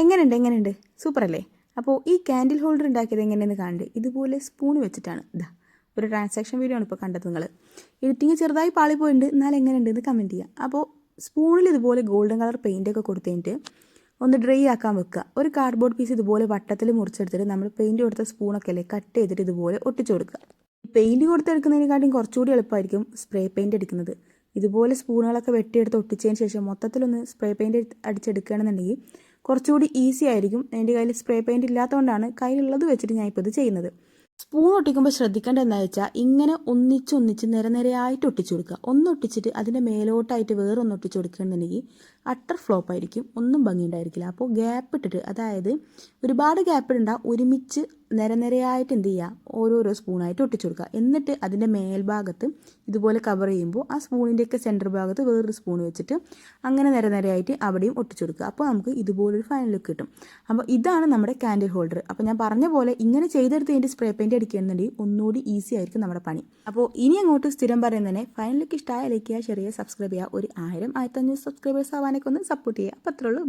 എങ്ങനെയുണ്ട് സൂപ്പറല്ലേ? അപ്പോൾ ഈ ക്യാൻഡിൽ ഹോൾഡർ ഉണ്ടാക്കിയത് എങ്ങനെയെന്ന് കാണണ്ടേ? ഇതുപോലെ സ്പൂൺ വെച്ചിട്ടാണ്. ഒരു ട്രാൻസാക്ഷൻ വീഡിയോ ആണ് ഇപ്പോൾ കണ്ടത് നിങ്ങൾ. എഡിറ്റിങ് ചെറുതായി പാളിപ്പോയിട്ടുണ്ട്, എന്നാൽ എങ്ങനെയുണ്ട് എന്ന് കമൻറ്റ് ചെയ്യുക. അപ്പോൾ സ്പൂണിൽ ഇതുപോലെ ഗോൾഡൻ കളർ പെയിൻ്റൊക്കെ കൊടുത്തിട്ട് ഒന്ന് ഡ്രൈ ആക്കാൻ വെക്കുക. ഒരു കാർഡ്ബോർഡ് പീസ് ഇതുപോലെ വട്ടത്തിൽ മുറിച്ചെടുത്തിട്ട് നമ്മൾ പെയിൻറ്റ് കൊടുത്ത സ്പൂണൊക്കെ അല്ലേ കട്ട് ചെയ്തിട്ട് ഇതുപോലെ ഒട്ടിച്ചു കൊടുക്കുക. പെയിൻറ്റ് കൊടുത്തെടുക്കുന്നതിനെക്കാട്ടും കുറച്ചുകൂടി എളുപ്പമായിരിക്കും സ്പ്രേ പെയിൻറ്റ് അടിക്കുന്നത്. ഇതുപോലെ സ്പൂണുകളൊക്കെ വെട്ടിയെടുത്ത് ഒട്ടിച്ചതിന് ശേഷം മൊത്തത്തിലൊന്ന് സ്പ്രേ പെയിൻറ്റ് അടിച്ചെടുക്കുകയാണെന്നുണ്ടെങ്കിൽ കുറച്ചുകൂടി ഈസി ആയിരിക്കും. എൻ്റെ കയ്യിൽ സ്പ്രേ പെയിൻറ്റ് ഇല്ലാത്തതുകൊണ്ടാണ് കയ്യിലുള്ളത് വെച്ചിട്ട് ഞാൻ ഇപ്പോൾ ഇത് ചെയ്യുന്നത്. സ്പൂൺ ഒട്ടിക്കുമ്പോൾ ശ്രദ്ധിക്കേണ്ടത് എന്താ വെച്ചാൽ ഇങ്ങനെ ഒന്നിച്ച് നിരനിരയായിട്ട് ഒട്ടിച്ചു കൊടുക്കുക. ഒന്ന് ഒട്ടിച്ചിട്ട് അതിൻ്റെ മേലോട്ടായിട്ട് വേറൊന്ന് ഒട്ടിച്ചു കൊടുക്കുകയാണെന്നുണ്ടെങ്കിൽ അട്ടർ ഫ്ലോപ്പ് ആയിരിക്കും, ഒന്നും ഭംഗിയുണ്ടായിരിക്കില്ല. അപ്പോൾ ഗ്യാപ്പ് ഇട്ടിട്ട്, അതായത് ഒരുപാട് ഗ്യാപ്പ് ഇടണ്ട, ഒരുമിച്ച് നിരനിരയായിട്ട് എന്ത് ചെയ്യുക, ഓരോരോ സ്പൂണായിട്ട് ഒട്ടിച്ചു കൊടുക്കുക. എന്നിട്ട് അതിൻ്റെ മേൽഭാഗത്ത് ഇതുപോലെ കവർ ചെയ്യുമ്പോൾ ആ സ്പൂണിൻ്റെയൊക്കെ സെൻറ്റർ ഭാഗത്ത് വേറൊരു സ്പൂൺ വെച്ചിട്ട് അങ്ങനെ നിരനിരയായിട്ട് അവിടെയും ഒട്ടിച്ചു കൊടുക്കുക. അപ്പോൾ നമുക്ക് ഇതുപോലൊരു ഫൈനൽ ലുക്ക് കിട്ടും. അപ്പോൾ ഇതാണ് നമ്മുടെ ക്യാൻഡിൽ ഹോൾഡർ. അപ്പോൾ ഞാൻ പറഞ്ഞ പോലെ ഇങ്ങനെ ചെയ്തെടുത്ത് അതിൻ്റെ സ്പ്രേ പെയിൻറ്റ് അടിക്കുകയാണെന്നുണ്ടെങ്കിൽ ഒന്നുകൂടി ഈസി ആയിരിക്കും നമ്മുടെ പണി. അപ്പോൾ ഇനി അങ്ങോട്ട് സ്ഥിരം പറയുന്നതിനെ ഫൈനൽ ലുക്ക് ഇഷ്ടമായ ലൈക്ക് ചെയ്യുക, ഷെയർ ചെയ്യുക, സബ്സ്ക്രൈബ് ചെയ്യുക. ഒരു 1000-1500 സബ്സ്ക്രൈബേഴ്സ് ആവാനൊക്കെ ഒന്ന് സപ്പോർട്ട് ചെയ്യുക. അപ്പോൾ അത്രേ ഉള്ളൂ.